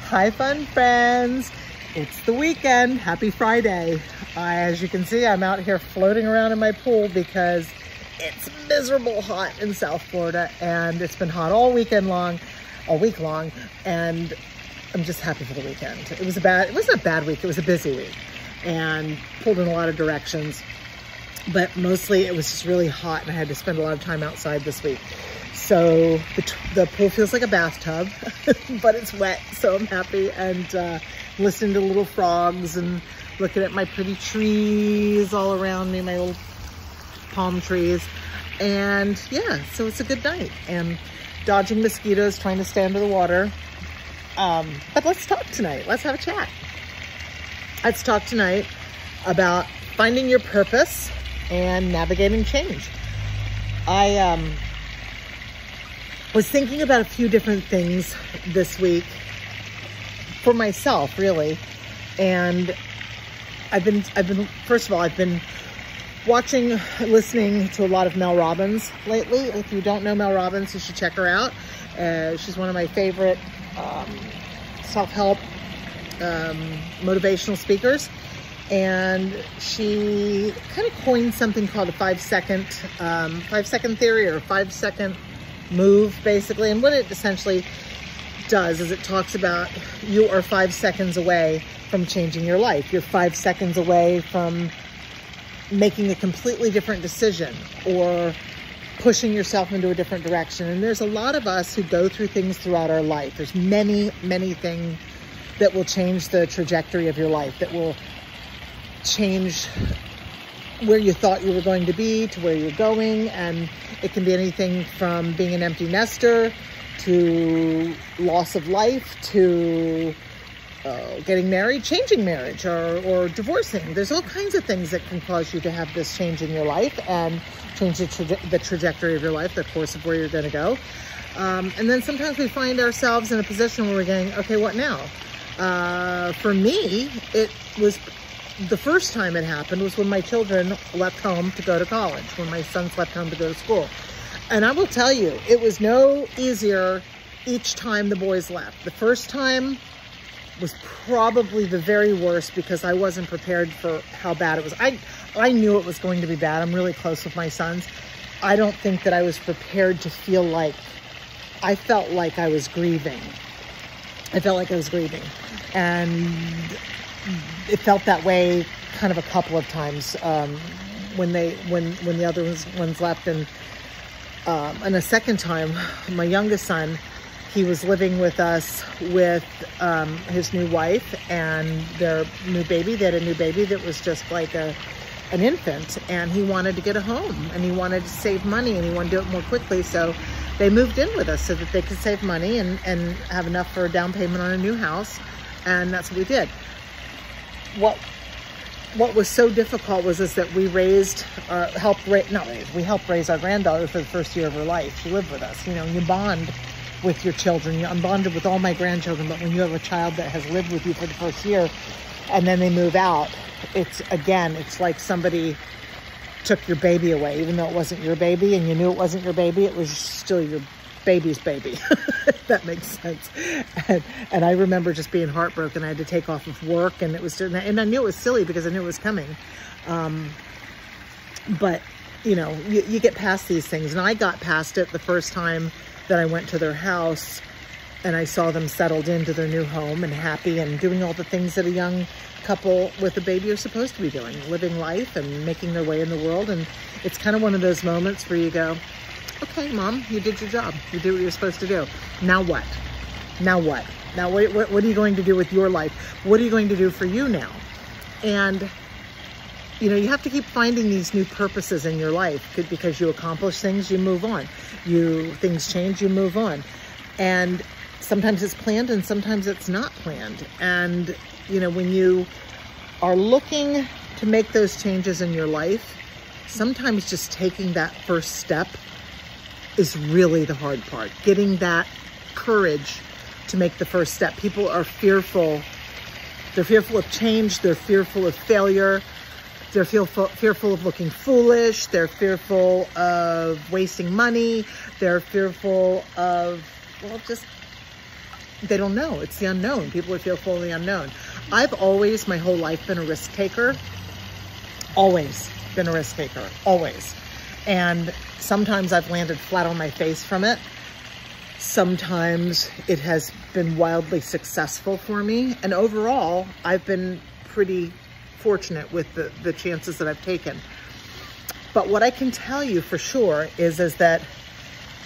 Hi, fun friends. It's the weekend. Happy Friday. As you can see, I'm out here floating around in my pool because it's miserable hot in South Florida, and it's been hot all week long, and I'm just happy for the weekend. It wasn't a bad week. It was a busy week and pulled in a lot of directions, but mostly it was just really hot and I had to spend a lot of time outside this week. So the pool feels like a bathtub, but it's wet, so I'm happy, and listening to little frogs and looking at my pretty trees all around me, my little palm trees. And yeah, so it's a good night, and dodging mosquitoes, trying to stay under the water. But let's talk tonight. Let's have a chat. Let's talk tonight about finding your purpose and navigating change. I was thinking about a few different things this week for myself, really. And I've been listening to a lot of Mel Robbins lately. If you don't know Mel Robbins, you should check her out. She's one of my favorite self-help motivational speakers. And she kind of coined something called a 5-second theory, or a 5-second move, basically. And what it essentially does is it talks about you are 5 seconds away from changing your life. You're 5 seconds away from making a completely different decision or pushing yourself into a different direction. And there's a lot of us who go through things throughout our life. There's many, many things that will change the trajectory of your life, that will change where you thought you were going to be to where you're going. And it can be anything from being an empty nester to loss of life to getting married, changing marriage, or divorcing. There's all kinds of things that can cause you to have this change in your life and change the trajectory of your life, the course of where you're going to go. And then sometimes we find ourselves in a position where we're going, okay, what now? For me, it was the first time it happened was when my children left home to go to college, when my sons left home to go to school. And I will tell you, it was no easier each time the boys left. The first time was probably the very worst because I wasn't prepared for how bad it was. I knew it was going to be bad. I'm really close with my sons. I don't think that I was prepared to feel like, I felt like I was grieving. And it felt that way kind of a couple of times when the other ones left. And a second time, my youngest son, he was living with us with his new wife and their new baby. They had a new baby that was just like an infant, and he wanted to get a home, and he wanted to save money, and he wanted to do it more quickly. So they moved in with us so that they could save money and have enough for a down payment on a new house. And that's what we did. What was so difficult was that we helped raise our granddaughter for the first year of her life. She lived with us. You know, you bond with your children. I'm bonded with all my grandchildren, but when you have a child that has lived with you for the first year and then they move out, it's like somebody took your baby away, even though it wasn't your baby and you knew it wasn't your baby. It was still your baby's baby. If that makes sense. And I remember just being heartbroken. I had to take off of work, and I knew it was silly because I knew it was coming. But you know, you get past these things, and I got past it the first time that I went to their house and I saw them settled into their new home and happy and doing all the things that a young couple with a baby are supposed to be doing, living life and making their way in the world. And it's kind of one of those moments where you go, okay, Mom, you did your job. You did what you're supposed to do. Now what? Now what? Now what are you going to do with your life? What are you going to do for you now? And you know, you have to keep finding these new purposes in your life, because you accomplish things, you move on. Things change, you move on. And sometimes it's planned and sometimes it's not planned. And, you know, when you are looking to make those changes in your life, sometimes just taking that first step is really the hard part. Getting that courage to make the first step. People are fearful. They're fearful of change. They're fearful of failure. They're fearful of looking foolish. They're fearful of wasting money. They're fearful of, well, just they don't know. It's the unknown. People are fearful of the unknown. I've always, my whole life, been a risk taker. Always been a risk taker, always. And sometimes I've landed flat on my face from it. Sometimes it has been wildly successful for me. And overall, I've been pretty fortunate with the chances that I've taken. But what I can tell you for sure is that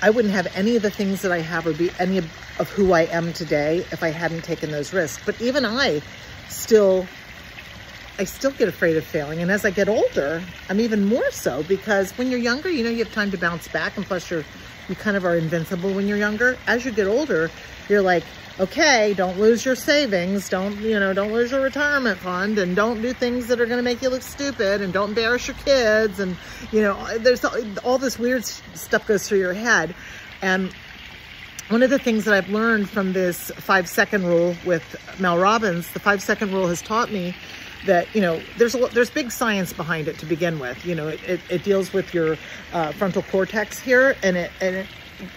I wouldn't have any of the things that I have or be any of who I am today if I hadn't taken those risks. But even I still get afraid of failing. And as I get older, I'm even more so, because when you're younger, you know, you have time to bounce back, and plus you kind of are invincible when you're younger. As you get older, you're like, okay, don't lose your savings, don't lose your retirement fund, and don't do things that are going to make you look stupid, and don't embarrass your kids. And, you know, there's all this weird stuff goes through your head. And one of the things that I've learned from this 5-second rule with Mel Robbins, the 5-second rule has taught me that, you know, there's big science behind it to begin with. You know, it deals with your frontal cortex here, and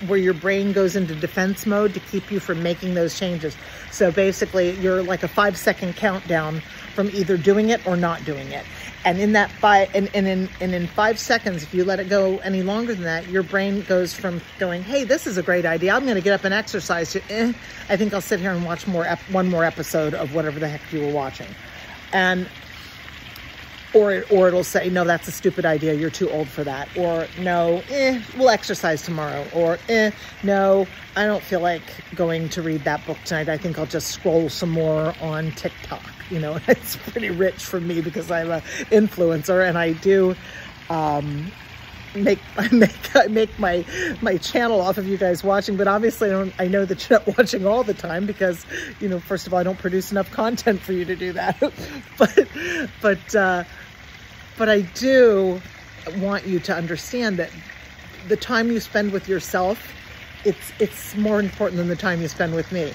where your brain goes into defense mode to keep you from making those changes. So basically, you're like a 5-second countdown from either doing it or not doing it. And in that in 5 seconds, if you let it go any longer than that, your brain goes from going, hey, this is a great idea, I'm going to get up and exercise, to, I think I'll sit here and watch one more episode of whatever the heck you were watching. And or it'll say, no, that's a stupid idea, you're too old for that. Or no, we'll exercise tomorrow. Or no, I don't feel like going to read that book tonight, I think I'll just scroll some more on TikTok. You know, it's pretty rich for me because I'm an influencer, and I do I make my channel off of you guys watching. But obviously I know that you're not watching all the time, because, you know, first of all, I don't produce enough content for you to do that. but I do want you to understand that the time you spend with yourself, it's more important than the time you spend with me.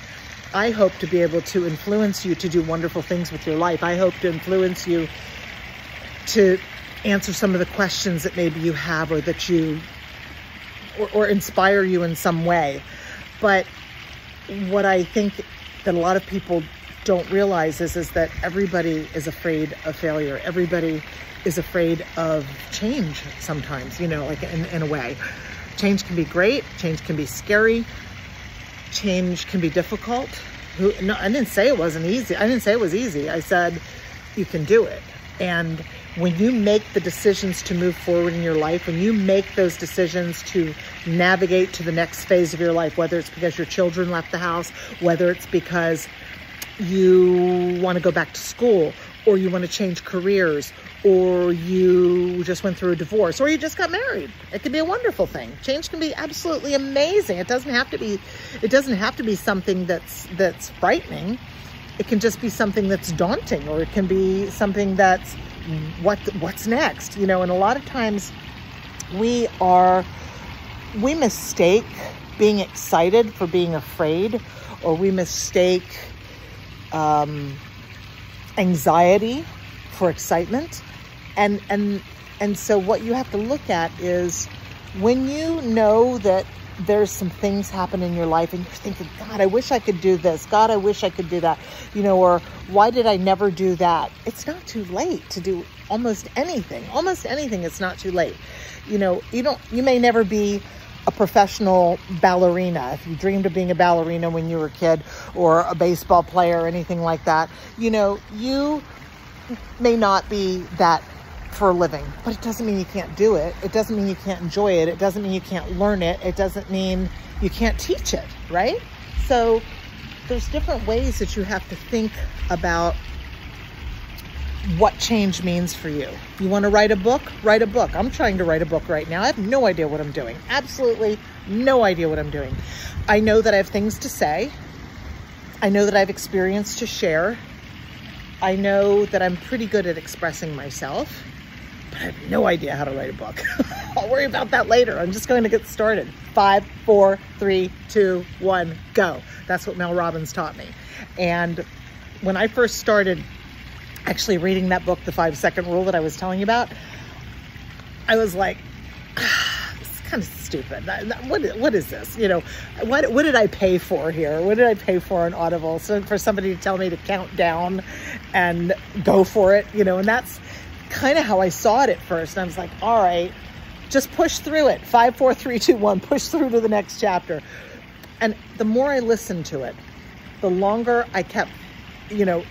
I hope to be able to influence you to do wonderful things with your life. I hope to influence you to answer some of the questions that maybe you have, or that or inspire you in some way. But what I think that a lot of people don't realize is that everybody is afraid of failure. Everybody is afraid of change sometimes, you know, like in a way. Change can be great. Change can be scary. Change can be difficult. No, I didn't say it wasn't easy. I didn't say it was easy. I said you can do it. And when you make the decisions to move forward in your life, when you make those decisions to navigate to the next phase of your life, whether it's because your children left the house, whether it's because you want to go back to school, or you want to change careers, or you just went through a divorce, or you just got married. It can be a wonderful thing. Change can be absolutely amazing. It doesn't have to be something that's frightening. It can just be something that's daunting, or it can be something that's what's next, you know. And a lot of times we mistake being excited for being afraid, or we mistake anxiety for excitement. And so what you have to look at is, when you know that there's some things happen in your life and you're thinking, God, I wish I could do this. God, I wish I could do that. You know, or why did I never do that? It's not too late to do almost anything. Almost anything, it's not too late. You know, you may never be a professional ballerina. If you dreamed of being a ballerina when you were a kid, or a baseball player or anything like that, you know, you may not be that for a living, but it doesn't mean you can't do it. It doesn't mean you can't enjoy it. It doesn't mean you can't learn it. It doesn't mean you can't teach it, right? So there's different ways that you have to think about what change means for you. You want to write a book? Write a book. I'm trying to write a book right now. I have no idea what I'm doing. Absolutely no idea what I'm doing. I know that I have things to say. I know that I have experience to share. I know that I'm pretty good at expressing myself, but I have no idea how to write a book. I'll worry about that later. I'm just going to get started. 5, 4, 3, 2, 1, go. That's what Mel Robbins taught me. And when I first started actually reading that book, The 5-Second Rule that I was telling you about, I was like, this is kind of stupid. What is this? You know, what did I pay for here? What did I pay for on Audible? So for somebody to tell me to count down and go for it, you know, and that's kind of how I saw it at first. And I was like, all right, just push through it. 5, 4, 3, 2, 1, push through to the next chapter. And the more I listened to it, the longer I kept, you know,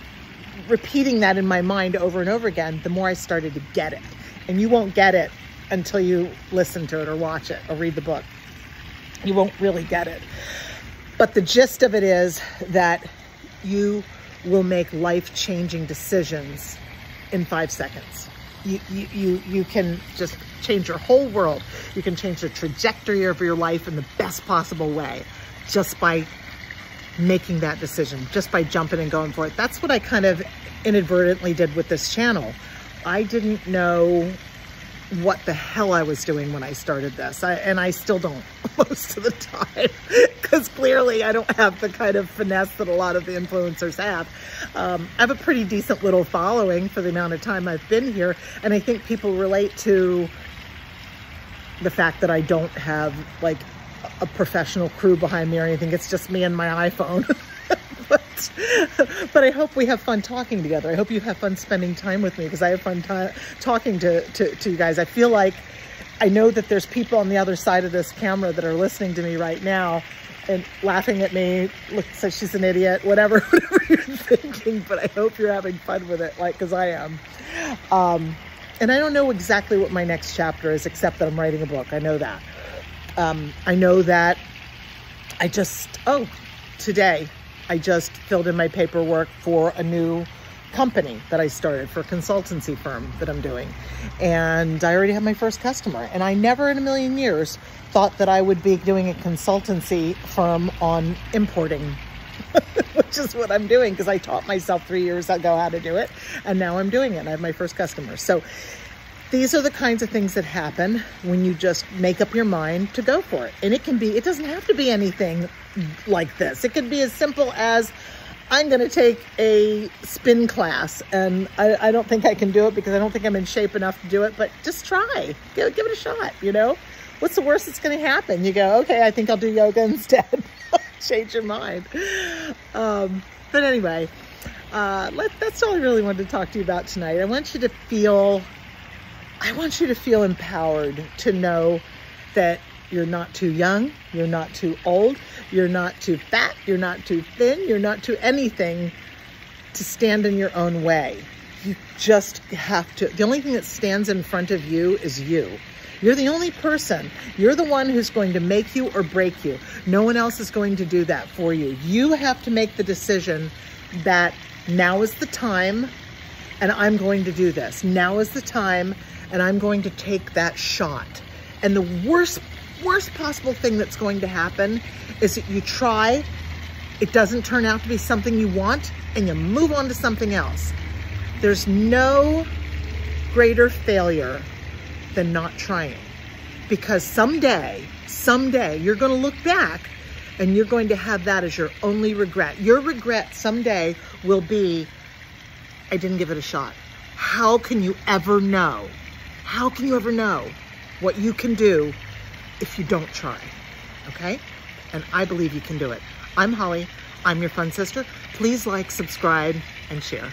repeating that in my mind over and over again, the more I started to get it. And you won't get it until you listen to it or watch it or read the book. You won't really get it. But the gist of it is that you will make life-changing decisions in 5 seconds. You can just change your whole world. You can change the trajectory of your life in the best possible way just by making that decision, just by jumping and going for it. That's what I kind of inadvertently did with this channel. I didn't know what the hell I was doing when I started this. And I still don't most of the time, because clearly I don't have the kind of finesse that a lot of the influencers have. I have a pretty decent little following for the amount of time I've been here. And I think people relate to the fact that I don't have like a professional crew behind me or anything. It's just me and my iPhone. But I hope we have fun talking together. I hope you have fun spending time with me, because I have fun talking to you guys. I feel like I know that there's people on the other side of this camera that are listening to me right now and laughing at me, looks like she's an idiot, whatever you're thinking, but I hope you're having fun with it, like, because I am. And I don't know exactly what my next chapter is, except that I'm writing a book. I know that. I know that today, I just filled in my paperwork for a new company that I started, for a consultancy firm that I'm doing. And I already have my first customer. And I never in a million years thought that I would be doing a consultancy firm on importing, which is what I'm doing, because I taught myself 3 years ago how to do it. And now I'm doing it. And I have my first customer. So these are the kinds of things that happen when you just make up your mind to go for it. And it doesn't have to be anything like this. It could be as simple as, I'm going to take a spin class, and I don't think I can do it because I don't think I'm in shape enough to do it, but just try. Give it a shot, you know? What's the worst that's going to happen? You go, okay, I think I'll do yoga instead. Change your mind. But anyway, that's all I really wanted to talk to you about tonight. I want you to feel empowered to know that you're not too young, you're not too old, you're not too fat, you're not too thin, you're not too anything to stand in your own way. You just have to. The only thing that stands in front of you is you. You're the only person. You're the one who's going to make you or break you. No one else is going to do that for you. You have to make the decision that now is the time and I'm going to do this. Now is the time and I'm going to take that shot. And the worst possible thing that's going to happen is that you try, it doesn't turn out to be something you want, and you move on to something else. There's no greater failure than not trying, because someday you're going to look back and you're going to have that as your only regret. Your regret someday will be, I didn't give it a shot. How can you ever know? How can you ever know what you can do if you don't try? Okay? And I believe you can do it. I'm Holly. I'm your fun sister. Please like, subscribe, and share.